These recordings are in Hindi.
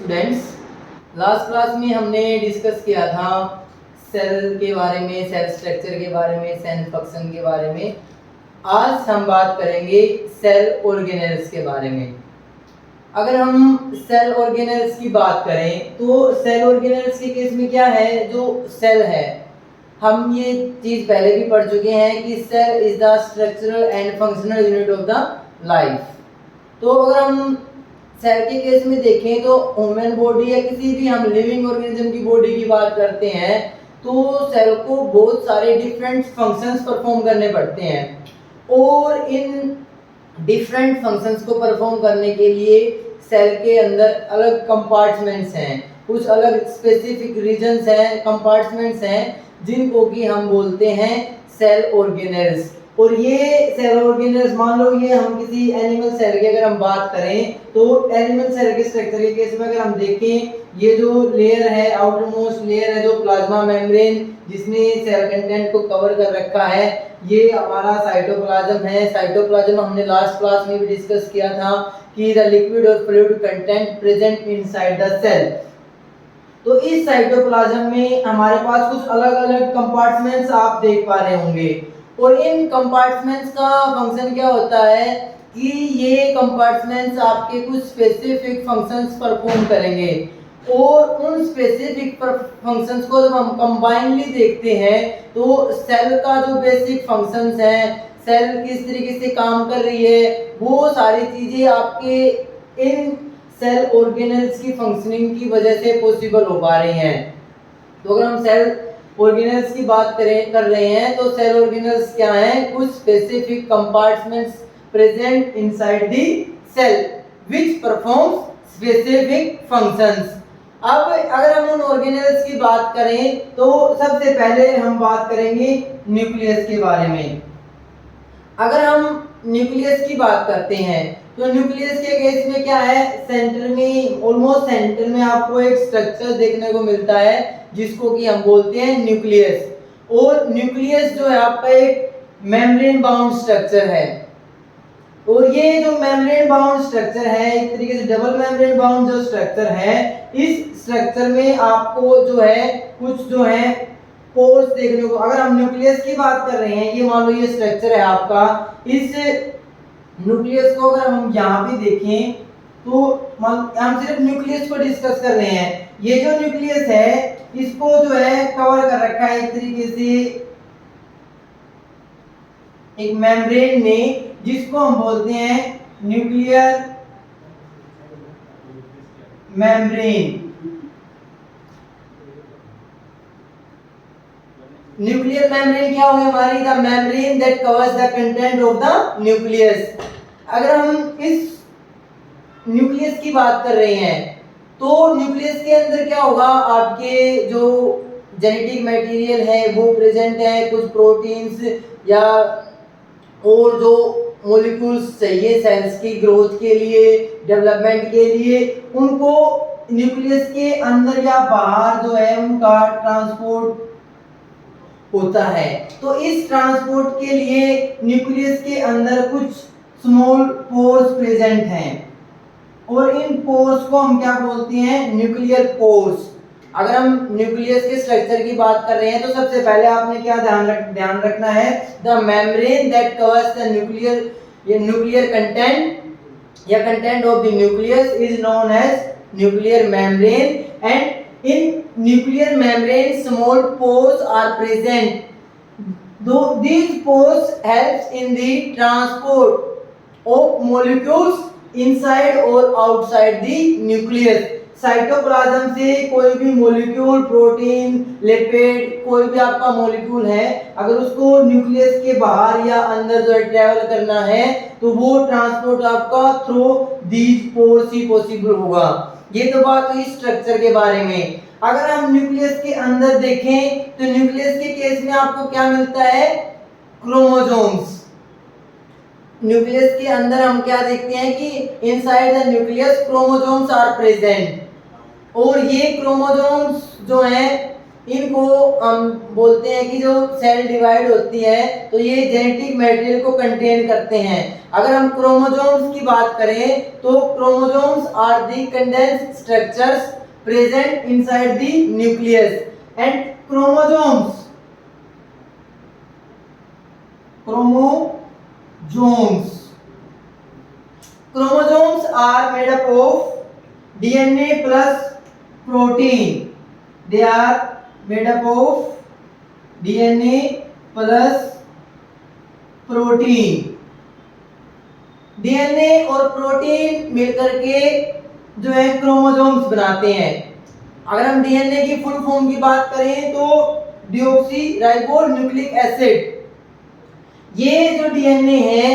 स्टूडेंट्स, लास्ट क्लास में हमने डिस्कस किया था सेल के बारे में, सेल स्ट्रक्चर के बारे में, सेल फंक्शन के बारे में। आज हम बात करेंगे सेल ऑर्गेनेल्स के बारे में। अगर हम सेल ऑर्गेनेल्स की बात करें तो सेल ऑर्गेनेल्स के केस में क्या है, जो सेल है, हम ये चीज़ पहले भी पढ़ चुके हैं कि cell is the structural and functional unit of the life. तो अगर हम सेल के केस में देखें तो ह्यूमन बॉडी या किसी भी हम लिविंग ऑर्गेनिज्म की बॉडी की बात करते हैं तो सेल को बहुत सारे डिफरेंट फंक्शंस परफॉर्म करने पड़ते हैं और इन डिफरेंट फंक्शंस को परफॉर्म करने के लिए सेल के अंदर अलग कंपार्टमेंट्स हैं, कुछ अलग स्पेसिफिक रीजन्स हैं, कंपार्टमेंट्स हैं जिनको कि हम बोलते हैं सेल ऑर्गेनेल्स। और ये सेल ऑर्गेनेल्स, मान लो ये हम किसी एनिमल सेल की अगर हम बात करें तो एनिमल सेल के स्ट्रक्चर के केस में अगर हम देखें, ये जो लेयर है, आउटर मोस्ट लेयर है जो प्लाज्मा मेम्ब्रेन जिसने सेल कंटेंट को कवर कर रखा है, ये हमारा साइटोप्लाज्म है। साइटोप्लाज्म हमने लास्ट क्लास में भी डिस्कस किया था कि द लिक्विड और fluid content present inside the cell. तो इस साइटोप्लाज्म में हमारे पास कुछ अलग अलग कंपार्टमेंट्स आप देख पा रहे होंगे और इन कंपार्टमेंट्स का फंक्शन क्या होता है कि ये कंपार्टमेंट्स आपके कुछ स्पेसिफिक फंक्शंस परफॉर्म करेंगे और उन स्पेसिफिक फंक्शंस को जब हम कंबाइनली देखते हैं तो सेल का जो बेसिक फंक्शंस हैं, सेल किस तरीके से काम कर रही है, वो सारी चीज़ें आपके इन सेल ऑर्गेनेल्स की फंक्शनिंग की वजह से पॉसिबल हो पा रही हैं। तो अगर हम सेल ऑर्गेनेल्स की बात कर रहे हैं तो सेल ऑर्गेनेल्स क्या हैं, कुछ specific compartments present inside the cell which performs specific functions. अब अगर हम उन ऑर्गेनेल्स की बात करें तो सबसे पहले हम बात करेंगे न्यूक्लियस के बारे में। अगर हम न्यूक्लियस की बात करते हैं तो न्यूक्लियस के केस में क्या है, सेंटर में, ऑलमोस्ट सेंटर में आपको एक स्ट्रक्चर देखने को मिलता है जिसको कि हम बोलते हैं न्यूक्लियस। और न्यूक्लियस जो है आपका एक मेम्ब्रेन बाउंड स्ट्रक्चर है और ये जो मेम्ब्रेन बाउंड स्ट्रक्चर है, एक तरीके से डबल मेम्ब्रेन बाउंड जो स्ट्रक्चर है, इस स्ट्रक्चर में आपको जो है कुछ जो है पोर्स देखने को, अगर हम न्यूक्लियस की बात कर रहे हैं, ये मान लो ये स्ट्रक्चर है आपका, इस न्यूक्लियस को अगर हम यहाँ पे देखें तो हम सिर्फ न्यूक्लियस को डिस्कस कर रहे हैं। ये जो न्यूक्लियस है इसको जो है कवर कर रखा है एक तरीके से एक मेम्ब्रेन में जिसको हम बोलते हैं न्यूक्लियर मेम्ब्रेन। न्यूक्लियर मेम्ब्रेन क्या हुई हमारी, the membrane that covers the content of the nucleus. अगर हम इस न्यूक्लियस की बात कर रहे हैं तो न्यूक्लियस के अंदर क्या होगा, आपके जो जेनेटिक मटेरियल है वो प्रेजेंट है, कुछ प्रोटीन्स या और जो मॉलिक्यूल्स चाहिए सेल्स की ग्रोथ के लिए, डेवलपमेंट के लिए, उनको न्यूक्लियस के अंदर या बाहर जो है उनका ट्रांसपोर्ट होता है। तो इस ट्रांसपोर्ट के लिए न्यूक्लियस के अंदर कुछ स्मॉल पोर्स प्रेजेंट हैं और इन पोर्स को हम क्या बोलते हैं, न्यूक्लियर पोर्स। अगर हम न्यूक्लियस के स्ट्रक्चर की बात कर रहे हैं तो सबसे पहले आपने क्या ध्यान रखना है, the membrane that covers the nuclear content या content of the nucleus is known as nuclear membrane and in nuclear membrane small pores are present. Though these pores helps in the transport of molecules inside or outside the nucleus. Cytoplasm से कोई भी मॉलिक्यूल, प्रोटीन, लिपिड, कोई भी आपका मॉलिक्यूल है, अगर उसको न्यूक्लियस के बाहर या अंदर जो है ट्रैवल करना है तो वो ट्रांसपोर्ट आपका through these pores he possible होगा। ये तो बात हुई स्ट्रक्चर के बारे में। अगर हम न्यूक्लियस के अंदर देखें तो न्यूक्लियस के केस में आपको क्या मिलता है, क्रोमोसोम्स। न्यूक्लियस के अंदर हम क्या देखते हैं कि inside the nucleus chromosomes are present और ये क्रोमोसोम्स जो हैं इनको हम बोलते हैं कि जो सेल डिवाइड होती है तो ये जेनेटिक मटेरियल को कंटेन करते हैं। अगर हम क्रोमोसोम्स की बात करें तो chromosomes are the condensed structures present inside the nucleus and chromosomes are made up of DNA plus protein. They are made up of DNA plus protein. DNA और प्रोटीन मिलकर के जो है क्रोमोसोम्स बनाते हैं। अगर हम डीएनए की फुल फॉर्म की बात करें तो डिऑक्सी राइबो न्यूक्लिक एसिड। ये जो डीएनए है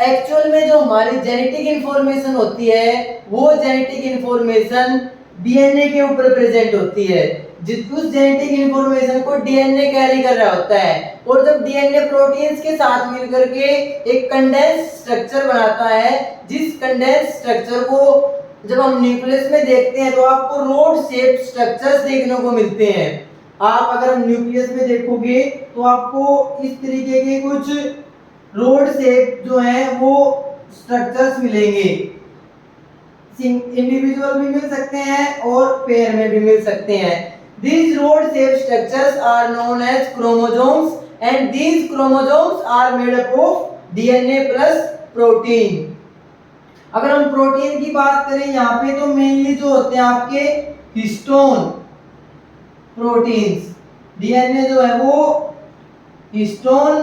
एक्चुअल में जो हमारी जेनेटिक इंफॉर्मेशन होती है वो जेनेटिक इंफॉर्मेशन डीएनए के ऊपर प्रेजेंट होती है। उस जेनेटिक इंफॉर्मेशन को डीएनए कैरी कर रहा होता है और जब डीएनए प्रोटीन्स के साथ मिलकर के एक कंडेंस स्ट्रक्चर बनाता है, जिस कंडेंस स्ट्रक्चर को जब हम न्यूक्लियस में देखते हैं तो आपको रोड शेप स्ट्रक्चर्स देखने को मिलते हैं। आप अगर हम न्यूक्लियस में देखोगे तो आपको इस तरीके के कुछ रोड शेप जो है वो स्ट्रक्चर्स मिलेंगे। इंडिविजुअल भी मिल सकते हैं और पेयर में भी मिल सकते हैं। These rod shaped structures are known as chromosomes and these chromosomes are made up of DNA plus protein. अगर हम प्रोटीन की बात करें यहाँ पे तो मेनली जो होते हैं आपके हिस्टोन प्रोटीन्स। डीएनए जो है वो हिस्टोन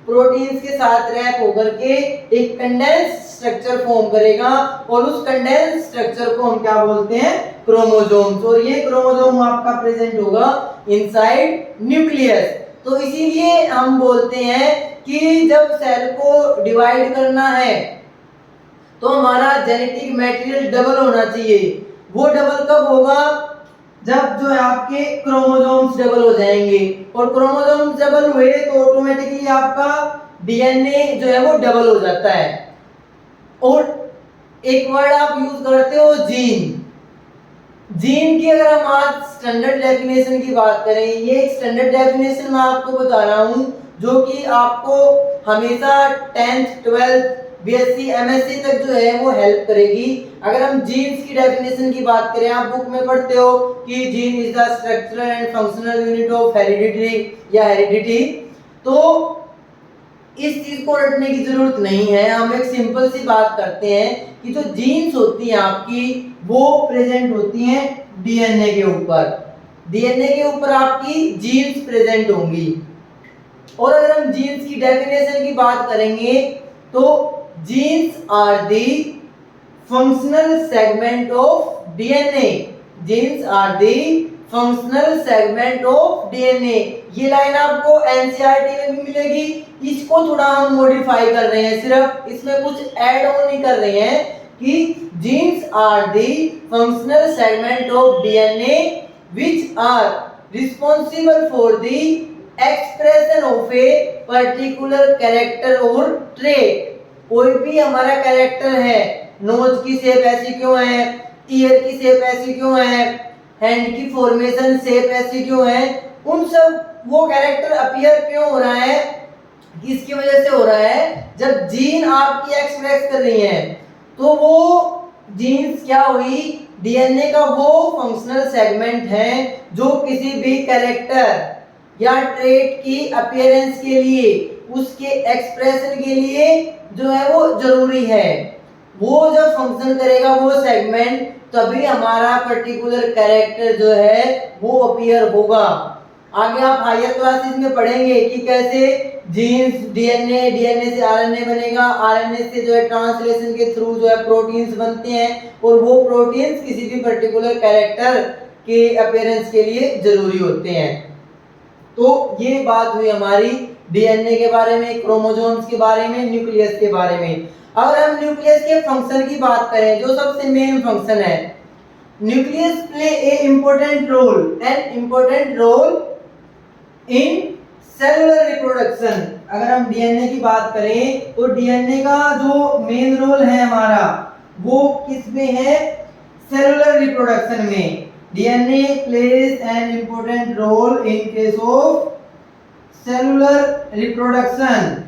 प्रोटीन्स के साथ रैप होकर के एक कंडेंस स्ट्रक्चर फॉर्म करेगा और उस कंडेंस स्ट्रक्चर को हम क्या बोलते हैं, क्रोमोसोम्स। और ये क्रोमोसोम आपका प्रेजेंट होगा इनसाइड न्यूक्लियस। तो इसीलिए हम बोलते हैं कि जब सेल को डिवाइड करना है तो हमारा जेनेटिक मटेरियल डबल होना चाहिए। वो डबल कब होगा, जब जो है आपके क्रोमोसोम्स डबल हो जाएंगे और क्रोमोसोम्स डबल हुए तो ऑटोमेटिकली आपका डीएनए जो है वो डबल हो जाता है। और एक वर्ड आप यूज करते हो जीन। जीन की अगर हम आज स्टैंडर्ड डेफिनेशन की बात करें, ये एक स्टैंडर्ड डेफिनेशन मैं आपको बता रहा हूं जो कि आपको हमेशा 10th 12th बीएससी एमएससी तक जो है वो हेल्प करेगी। अगर हम जीन्स की डेफिनेशन की बात करें, आप बुक में पढ़ते हो कि gene is the structural and functional unit of heredity या हेरिडिटी। तो इस चीज को रटने की जरूरत नहीं है। हम एक सिंपल सी बात करते हैं कि जो जीन्स होती हैं आपकी वो प्रेजेंट होती हैं डीएनए के ऊपर। डीएनए के ऊपर आपकी जीन्स प्रेजेंट होंगी। और अगर हम जीन्स की डेफिनेशन की बात करेंगे तो genes are the functional segment of DNA. Genes are the functional segment of DNA. ये लाइन आपको एनसीईआरटी में भी मिलेगी। इसको थोड़ा हम मॉडिफाई कर रहे हैं, सिर्फ इसमें कुछ ऐड ऑन नहीं कर रहे हैं कि genes are the functional segment of DNA which are responsible for the expression of a particular character और ट्रेट। कोई भी हमारा कैरेक्टर है, नोज की शेप ऐसी क्यों है, ईयर की शेप ऐसी क्यों है, हैंड की फॉर्मेशन शेप ऐसी क्यों है, उन सब वो कैरेक्टर अपीयर क्यों हो रहा है, किसकी वजह से हो रहा है, जब जीन आपकी एक्सप्रेस कर रही है। तो वो जीन्स क्या हुई, डीएनए का वो फंक्शनल सेगमेंट है जो किसी भी कैरेक्टर या ट्रेट की अपीयरेंस के लिए, उसके एक्सप्रेशन के लिए जो है वो जरूरी है। वो जब फंक्शन करेगा वो सेगमेंट, तभी हमारा पर्टिकुलर कैरेक्टर जो है वो अपीयर होगा। आगे आप हायर क्लासेस में पढ़ेंगे कि कैसे जीन्स, डीएनए, डीएनए से आरएनए बनेगा, आरएनए से जो है ट्रांसलेशन के थ्रू जो है प्रोटीन्स बनते हैं और वो प्रोटीन्स किसी भी पर्टिकुलर कैरेक्टर के अपीयरेंस के लिए जरूरी होते हैं। तो ये बात हुई हमारी डीएनए के बारे में, क्रोमोसोम्स के बारे में, न्यूक्लियस के बारे में। अगर हम न्यूक्लियस के फंक्शन की बात करें, जो सबसे मेन फंक्शन है, nucleus play a important role in cellular reproduction. अगर हम डीएनए की बात करें तो डीएनए का जो मेन रोल है हमारा वो किस में है, सेलुलर रिप्रोडक्शन में। DNA plays an important role in case of cellular reproduction.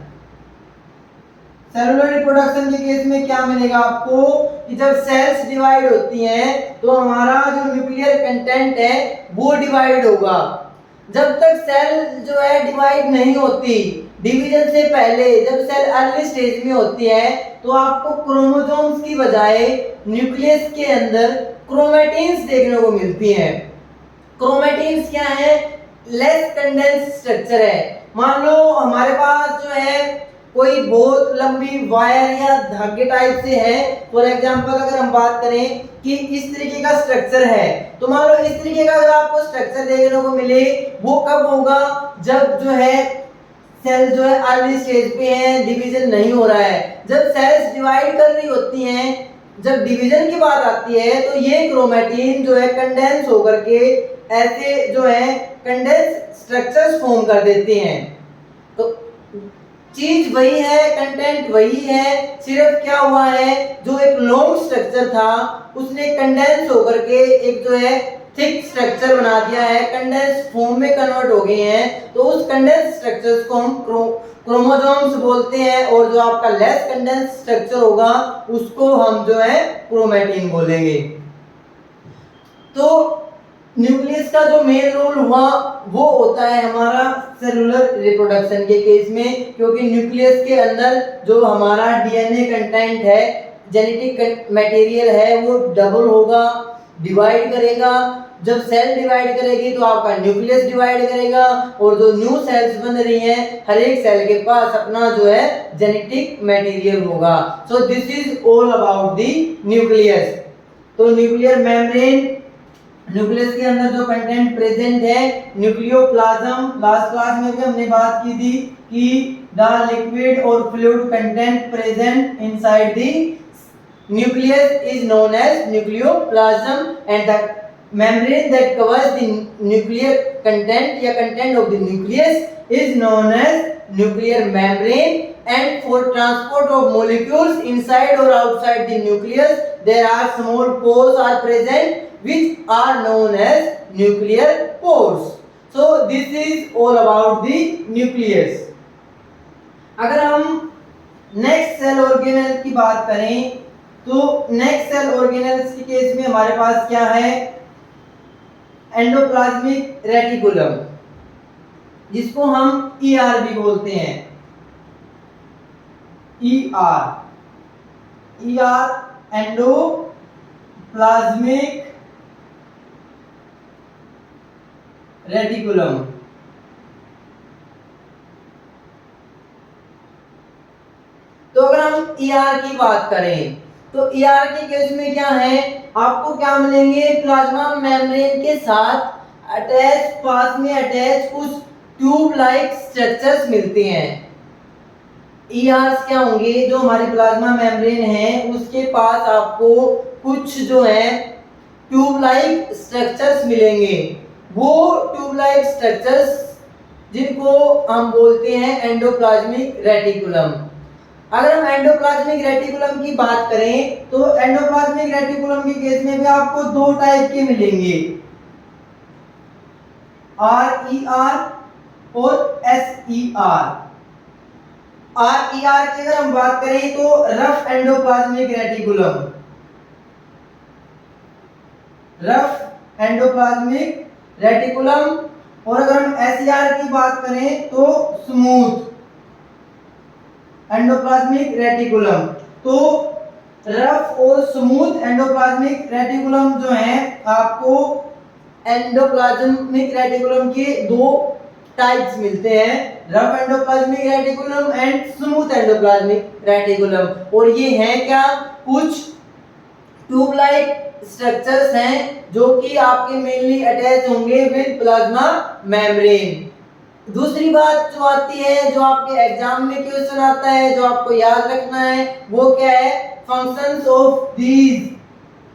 Cellular reproduction के केस में क्या मिलेगा आपको कि जब सेल्स डिवाइड होती हैं तो हमारा जो न्यूक्लियर कंटेंट है वो डिवाइड होगा। जब तक सेल जो है डिवाइड नहीं होती, डिवीजन से पहले जब सेल अर्ली स्टेज में होती है तो आपको क्रोमोसोम्स की बजाय न्यूक्लियस के अंदर क्रोमैटिन्स देखने को मिलती हैं। क्रोमैटिन्स क्या है? लेस कंडेंस स्ट्रक्चर है। मान लो हमारे पास जो है कोई बहुत लंबी वायर या धागे टाइप से है, फॉर एग्जांपल अगर हम बात करें कि इस तरीके का स्ट्रक्चर है, तो मान लो इस तरीके का अगर आपको स्ट्रक्चर देखने को मिले, वो कब होगा? जब जो है सेल जो है अर्ली स्टेज पे है, डिवीजन नहीं हो रहा है। जब सेल्स डिवाइड कर रही होती हैं, जब डिवीजन की बात आती है तो ये क्रोमैटिन जो है कंडेंस होकर के ऐसे जो है कंडेंस स्ट्रक्चर्स फॉर्म कर देते हैं। तो चीज वही है, कंटेंट वही है, सिर्फ क्या हुआ है जो एक लॉन्ग स्ट्रक्चर था उसने कंडेंस होकर के एक जो है थिक स्ट्रक्चर बना दिया है, कंडेंस फॉर्म में कन्वर्ट हो गए हैं। तो उस कंडेंस स्ट्रक्चर्स को हम क्रोमोसोम्स बोलते हैं, और जो आपका लेस कंडेंस स्ट्रक्चर होगा उसको हम जो है क्रोमैटिन बोलेंगे। तो न्यूक्लियस का जो मेन रोल हुआ वो होता है हमारा सेलुलर रिप्रोडक्शन के केस में, क्योंकि न्यूक्लियस के अंदर जो हमारा डीएनए कंटेंट है, जेनेटिक मटेरियल है, वो डबल होगा, डिवाइड करेगा। जब सेल डिवाइड करेगी तो आपका न्यूक्लियस डिवाइड करेगा, और जो न्यू सेल्स बन रही हैं हर एक सेल के पास अपना जो है जेनेटिक मटेरियल होगा। So this is all about the nucleus. तो न्यूक्लियर मेम्ब्रेन, न्यूक्लियस के अंदर जो कंटेंट प्रेजेंट है, न्यूक्लियोप्लाज्म, लास्ट क्लास में भी हमने बात की थी कि द लिक्विड और fluid content present inside the nucleus is known as nucleoplasm, and the membrane that covers the nuclear content या content of the nucleus is known as nuclear membrane, and for transport of molecules inside or outside the nucleus there are small pores are present which are known as nuclear pores. So this is all about the nucleus. अगर हम नेक्स्ट सेल ऑर्गेनेल की बात करें तो नेक्स्ट सेल ऑर्गेनेल्स के केस में हमारे पास क्या है? एंडोप्लाज्मिक रेटिकुलम, जिसको हम ईआर भी बोलते हैं। ER endoplasmic reticulum. तो अगर हम ईआर की बात करें तो ईआर के केस में क्या है? आपको क्या मिलेंगे? प्लाज्मा मेम्ब्रेन के साथ अटैच, पास में अटैच कुछ ट्यूब लाइक स्ट्रक्चर्स मिलते हैं। ईआर्स क्या होंगे? जो हमारी प्लाज्मा मेम्ब्रेन है उसके पास आपको कुछ जो है ट्यूब लाइक स्ट्रक्चर्स मिलेंगे। वो ट्यूब लाइक स्ट्रक्चर्स जिनको हम बोलते हैं एंडोप्लाज्मिक रेटिकुलम। अगर हम एंडोप्लाज्मिक रेटिकुलम की बात करें तो एंडोप्लाज्मिक रेटिकुलम के केस में भी आपको दो टाइप के मिलेंगे, आरईआर और एसईआर। आरईआर की अगर हम बात करें तो rough endoplasmic reticulum, rough endoplasmic reticulum. और अगर हम एसईआर की बात करें तो स्मूथ एंडोप्लाज्मिक रेटिकुलम। तो रफ और स्मूथ एंडोप्लाज्मिक रेटिकुलम जो है, आपको एंडोप्लाज्मिक रेटिकुलम के दो टाइप्स मिलते हैं, rough endoplasmic reticulum and smooth endoplasmic reticulum. और ये हैं क्या? कुछ ट्यूब लाइक स्ट्रक्चर्स हैं जो कि आपके मेनली अटैच होंगे विद प्लाज्मा मेम्ब्रेन। दूसरी बात जो आती है, जो आपके एग्जाम में क्वेश्चन आता है, जो आपको याद रखना है, वो क्या है? फंक्शंस ऑफ दीज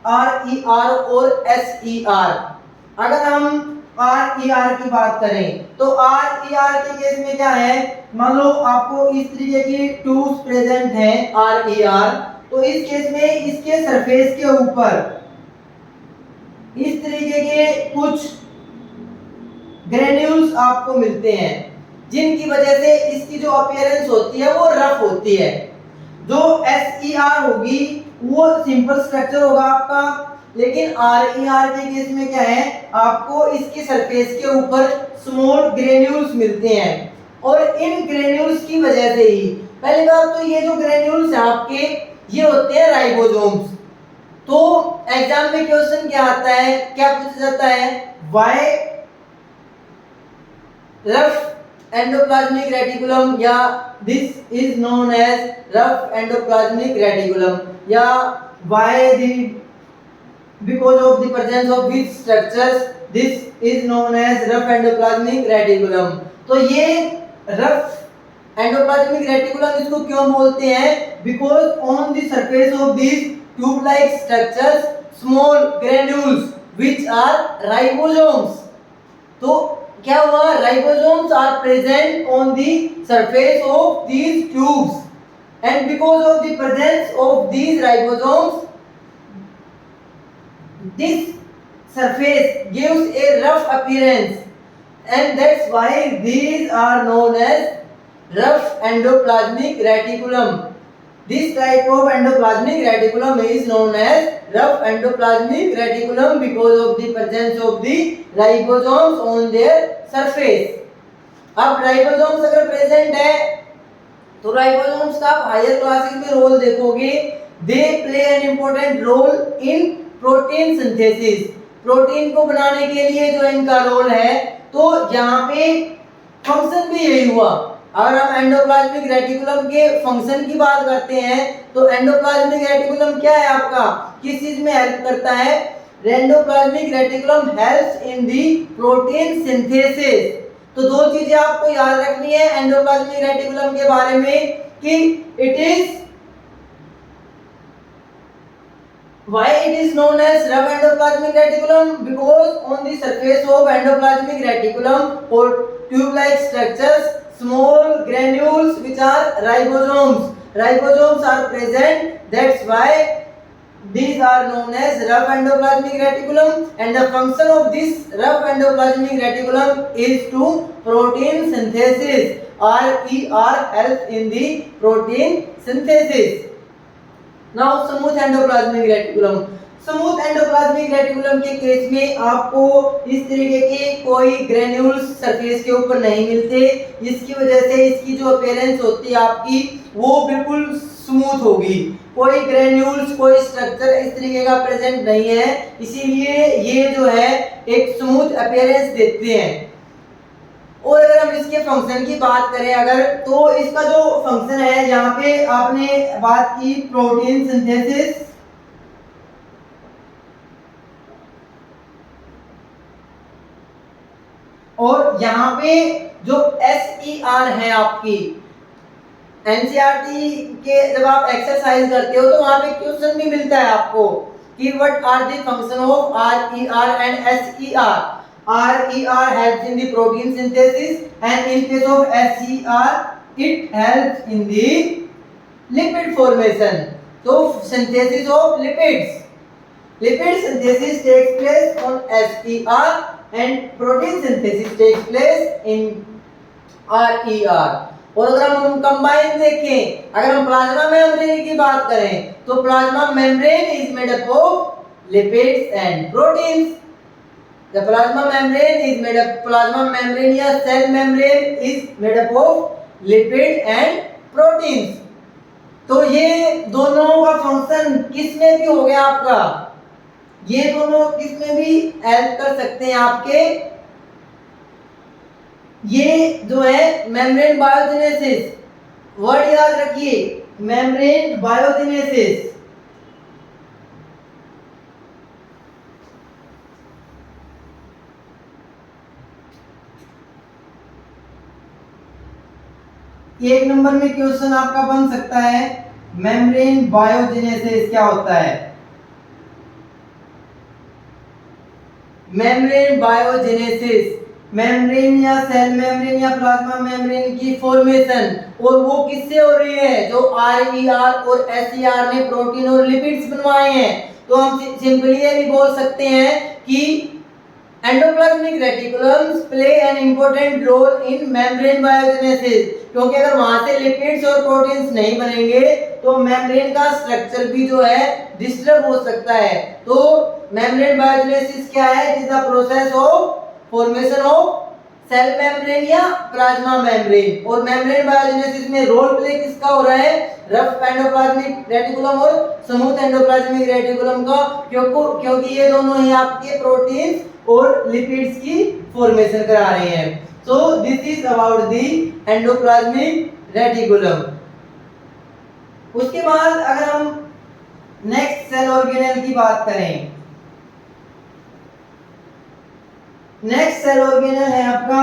आरईआर और एसईआर। अगर हम आरईआर की बात करें तो आरईआर के केस में क्या है? मान लो आपको इस तरीके की ट्यूब्स प्रेजेंट हैं आरईआर, तो इस केस में इसके सरफेस के ऊपर इस तरीके के कुछ ग्रेन्यूल्स आपको मिलते हैं जिनकी वजह से इसकी जो अपीयरेंस होती है वो रफ होती है। जो SER होगी वो सिंपल स्ट्रक्चर होगा आपका, लेकिन RER के केस में क्या है, आपको इसके सरफेस के ऊपर स्मॉल ग्रेन्यूल्स मिलते हैं और इन ग्रेन्यूल्स की वजह से ही, पहली बात तो ये जो ग्रेन्यूल्स हैं आपके ये होते हैं राइबोसोम्स। तो एग्जाम में क्वेश्चन क्या आता है, क्या पूछा जाता है, व्हाई रफ एंडोप्लाज्मिक रेटिकुलम या this is known as rough endoplasmic reticulum या why the because of the presence of which structures this is known as rough endoplasmic reticulum। तो ये rough endoplasmic reticulum इसको क्यों बोलते हैं, because on the surface of these tube like structures small granules which are ribosomes। तो क्या हुआ, ribosomes are present on the surface of these tubes and because of the presence of these ribosomes this surface gives a rough appearance and that's why these are known as rough endoplasmic reticulum। This type of endoplasmic reticulum is known as rough endoplasmic reticulum because of the presence of the ribosomes on their surface। अब राइबोसोम्स अगर प्रेजेंट है तो राइबोसोम्स का हायर क्लासेस में रोल देखोगे, they play an important role in protein synthesis. Protein को बनाने के लिए जो इनका रोल है, तो यहाँ पे फंक्शन भी यही हुआ। अगर हम एंडोप्लाज्मिक रेटिकुलम के फंक्शन की बात करते हैं तो एंडोप्लाज्मिक रेटिकुलम क्या है आपका, किस चीज में हेल्प करता है, endoplasmic reticulum helps in the protein synthesis. तो दो चीजें आपको याद रखनी है एंडोप्लाज्मिक रेटिकुलम के बारे में कि it is why it is known as rough endoplasmic reticulum because on the surface of endoplasmic reticulum or tube like structures small granules which are ribosomes are present, that's why these are known as rough endoplasmic reticulum and the function of this rough endoplasmic reticulum is to protein synthesis। RER helps in the protein synthesis। Now smooth endoplasmic reticulum। Smooth endoplasmic reticulum के केस में आपको इस तरीके के कोई ग्रेन्यूल्स सरफेस के ऊपर नहीं मिलते, जिसकी वजह से इसकी जो अपीयरेंस होती है आपकी वो बिल्कुल स्मूथ होगी। कोई ग्रेन्यूल्स कोई स्ट्रक्चर इस तरीके का प्रेजेंट नहीं है, इसीलिए ये जो है एक स्मूथ अपीयरेंस देते हैं। और अगर हम इसके फंक्शन की बात करें अगर, तो इसका जो फंक्शन है, यहाँ पे आपने बात की प्रोटीन सिंथेसिस, और यहाँ पे जो SER है आपकी NCERT के जब आप एक्सरसाइज करते हो तो वहां पे क्वेश्चन भी मिलता है आपको कि what are the function of RER and SER। RER helps in the protein synthesis and in case of SER it helps in the lipid formation। तो synthesis of lipids, lipid synthesis takes place on SER and protein synthesis takes place in RER। और अगर हम कंबाइन देखें, अगर हम प्लाज्मा मेम्ब्रेन की बात करें तो plasma membrane is made up of lipids and proteins. The plasma membrane is made up, plasma membrane या cell membrane is made up of lipid and proteins। तो ये दोनों का फंक्शन किस में भी हो गया आपका, ये दोनों किस में भी हेल्प कर सकते हैं आपके, ये जो है मेम्ब्रेन बायोजेनेसिस, वर्ड याद रखिए मेम्ब्रेन बायोजेनेसिस। एक नंबर में क्वेश्चन आपका बन सकता है मेम्ब्रेन बायोजेनेसिस क्या होता है। मेम्ब्रेन बायोजेनेसिस, मेम्ब्रेन या सेल मेम्ब्रेन या प्लाज्मा मेम्ब्रेन की फॉर्मेशन, और वो किससे हो रही है, जो RER और SER ने प्रोटीन और लिपिड्स बनवाए हैं। तो हम सिंपली ये भी बोल सकते हैं कि endoplasmic reticulums play an important role in membrane biogenesis, क्योंकि अगर वहां से लिपिड्स और प्रोटीन्स नहीं बनेंगे तो मेम्ब्रेन का स्ट्रक्चर भी जो है डिस्टर्ब हो सकता है। तो मेम्ब्रेन बायोजेनेसिस क्या है? It is the process of formation of cell membrane या प्लाज्मा मेम्ब्रेन। और मेम्ब्रेन बायोजेनेसिस में रोल प्ले किसका हो रहा है? रफ एंडोप्लाज्मिक रेटिकुलम और स्मूथ एंडोप्लाज्मिक रेटिकुलम का, क्योंकि ये दोनों ही आपके प्रोटीन्स और लिपिड्स की फॉर्मेशन करा रहे हैं। So this is about the endoplasmic reticulum. उसके बाद अगर हम नेक्स्ट सेल ऑर्गेनेल की बात करें, नेक्स्ट सेल ऑर्गेनेल है आपका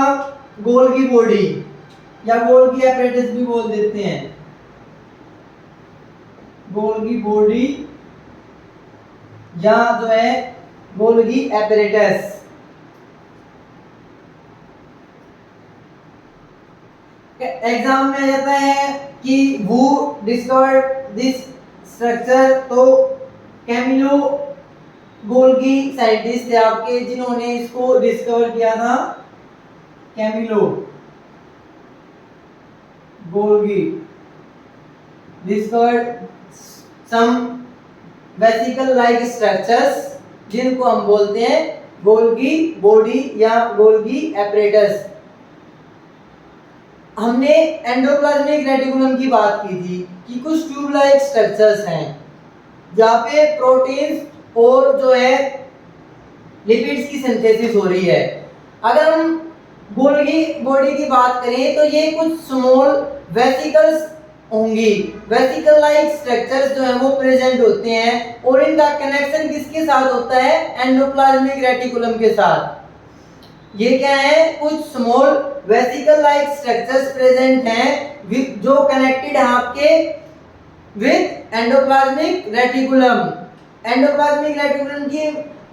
गोल्गी बॉडी या गोल्गी एपरेटस भी बोल देते हैं। गोल्गी बॉडी या जो है गोल्गी एपरेटस। एग्जाम में आ जाता है कि who discovered this structure, तो कैमिलो गोल्गी साइंटिस्ट थे आपके जिन्होंने इसको डिस्कवर किया था। कैमिलो गोल्गी डिस्कवर्ड सम वेसिकल लाइक स्ट्रक्चर्स जिनको हम बोलते हैं गोल्गी बॉडी या गोल्गी एपरेटस। हमने एंडोप्लाज्मिक रेटिकुलम की बात की थी कि कुछ ट्यूब लाइक स्ट्रक्चर्स हैं जहाँ पे प्रोटीन्स और जो है लिपिड्स की सिंथेसिस हो रही है। अगर हम गोल्गी बॉडी की बात करें तो ये कुछ स्मॉल वेसिकल्स होंगी, वेसिकल लाइक स्ट्रक्चर्स जो है वो प्रेजेंट होते हैं और इनका कनेक्शन किसके साथ होता है? एंडोप्लाज्मिक रेटिकुलम के साथ। ये क्या है? कुछ small vesicle like structures present हैं जो कनेक्टेड है आपके with endoplasmic reticulum. Endoplasmic reticulum की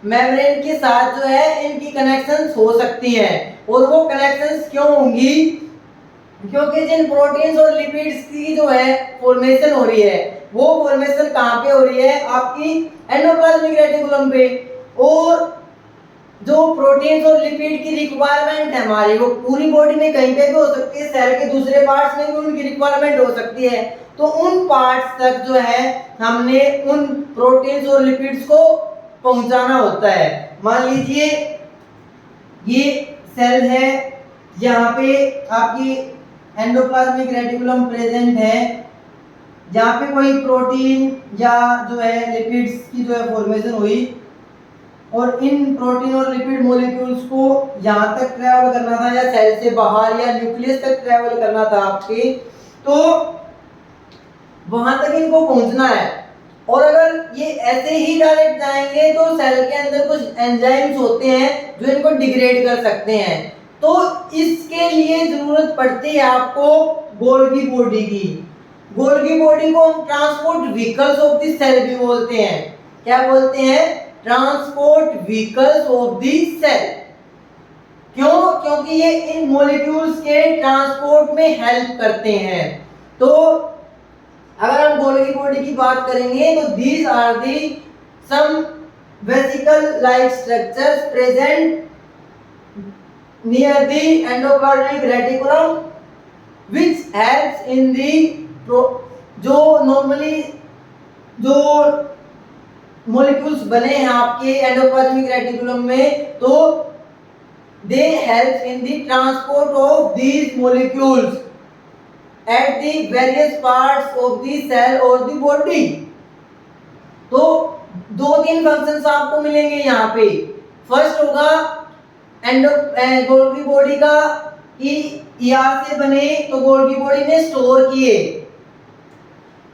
मेम्ब्रेन के साथ जो है इनकी कनेक्शंस हो सकती हैं। और वो कनेक्शंस क्यों होंगी? क्योंकि जिन प्रोटीन्स और लिपिड्स की जो है फॉर्मेशन हो रही है वो फॉर्मेशन कहाँ पे हो रही है? आपकी एंडोप्लाज्मिक रेटिकुलम पे। और जो प्रोटीन्स और लिपिड की रिक्वायरमेंट है हमारी वो पूरी बॉडी में कहीं पे भी हो सकती है, सेल के दूसरे पार्ट्स में भी उनकी रिक्वायरमेंट हो सकती है। तो उन पार्ट्स तक जो है हमने उन प्रोटीन्स और लिपिड्स को पहुंचाना होता है। मान लीजिए ये सेल है, यहाँ पे आपकी एंडोप्लाज्मिक रेटिकुलम प्रेजेंट है, जहाँ पे कोई प्रोटीन या जो है लिपिड्स की जो है फॉर्मेशन हुई और इन प्रोटीन और लिपिड मॉलिक्यूल्स को यहाँ तक ट्रैवल करना था या सेल से बाहर या न्यूक्लियस तक ट्रैवल करना था आपके, तो वहां तक इनको पहुंचना है। और अगर ये ऐसे ही डायरेक्ट जाएंगे तो सेल के अंदर कुछ एंजाइम्स होते हैं जो इनको डिग्रेड कर सकते हैं। तो इसके लिए जरूरत पड़ती है आपको गोल्गी बॉडी की। गोल्गी बॉडी को हम transport vehicles of the cell भी बोलते हैं। क्या बोलते हैं? Transport vehicles of the cell. क्यों? क्योंकि ये इन मॉलिक्यूल्स के ट्रांसपोर्ट में हेल्प करते हैं। तो अगर हम गोल्गी बॉडी की बात करेंगे तो these are the some vesicle like structures present near the endoplasmic reticulum which helps in the जो नॉर्मली जो मॉलिक्यूल्स बने हैं आपके एंडोप्लाज्मिक रेटिकुलम में, तो they help in the transport of these molecules at the various parts of the cell or the body। तो दो तीन फंक्शंस आपको मिलेंगे यहाँ पे। फर्स्ट होगा गोल्गी बॉडी का कि ईआर से बने तो गोल्गी बॉडी ने स्टोर किए।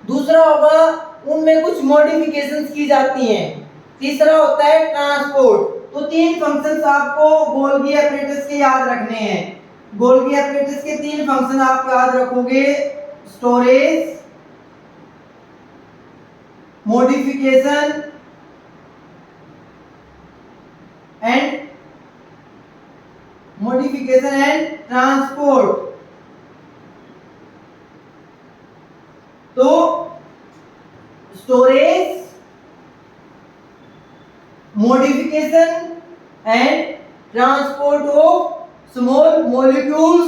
दूसरा होगा उनमें कुछ मॉडिफिकेशंस की जाती हैं। तीसरा होता है ट्रांसपोर्ट। तो तीन फंक्शंस आपको गोल्गी एपरेटस के याद रखने हैं। गोल्गी एपरेटस के तीन फंक्शन आप याद रखोगे: स्टोरेज, मॉडिफिकेशन एंड ट्रांसपोर्ट। तो storage, modification and transport of small molecules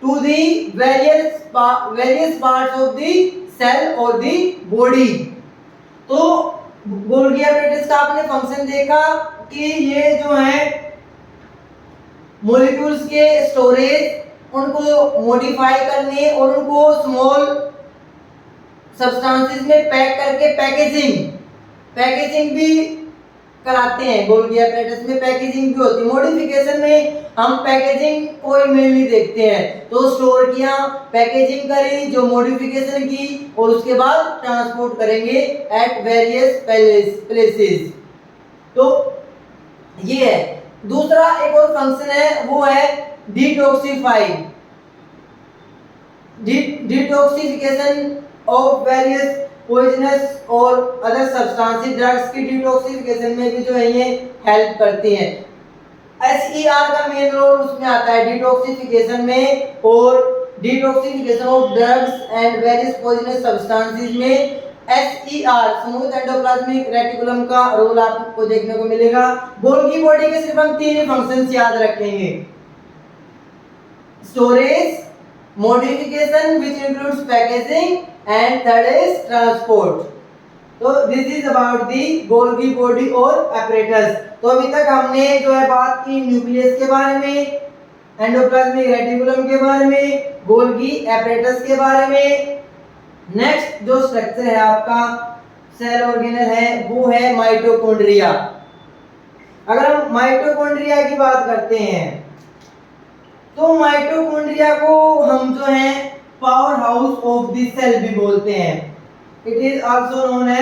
to the various parts of the cell or the body। तो गोल्गी एपरेटस का आपने फंक्शन देखा कि ये जो है मॉलिक्यूल्स के स्टोरेज उनको मॉडिफाई करने और उनको स्मॉल सब्सटेंसेस में पैक करके पैकेजिंग भी कराते हैं। गोल्गी एपरेटस में पैकेजिंग भी होती है। मॉडिफिकेशन में हम पैकेजिंग को मेनली देखते हैं। तो स्टोर किया, पैकेजिंग करी, जो मॉडिफिकेशन की और उसके बाद ट्रांसपोर्ट करेंगे एट वेरियस प्लेसेस। तो ये है। दूसरा एक और फंक्शन है, वो है डिटॉक्सिफिकेशन ऑफ वेरियस पॉइजनस और अदर सब्सटेंसेस। ड्रग्स की डिटॉक्सिफिकेशन में भी जो है ये हेल्प करती हैं। SER का मेन रोल उसमें आता है डिटॉक्सिफिकेशन में, और detoxification of drugs and various poisonous substances में SER स्मूथ एंडोप्लाज्मिक रेटिकुलम का रोल आपको देखने को मिलेगा। गोल्गी बॉडी के सिर्फ हम 3 ही फंक्शंस याद रखेंगे, storage, modification which includes packaging and third is transport. तो this is about the Golgi body और एपरेटस। तो अभी तक हमने जो है बात की न्यूक्लियस के बारे में, एंडोप्लाज्मिक रेटिकुलम के बारे में, गोल्गी एपरेटस के बारे में। नेक्स्ट जो स्ट्रक्चर है आपका सेल ऑर्गेनल है वो है माइटोकॉन्ड्रिया। अगर हम माइटोकॉन्ड्रिया की बात करते हैं तो माइटोकॉन्ड्रिया को हम जो है power house of the cell भी बोलते हैं। It is also known as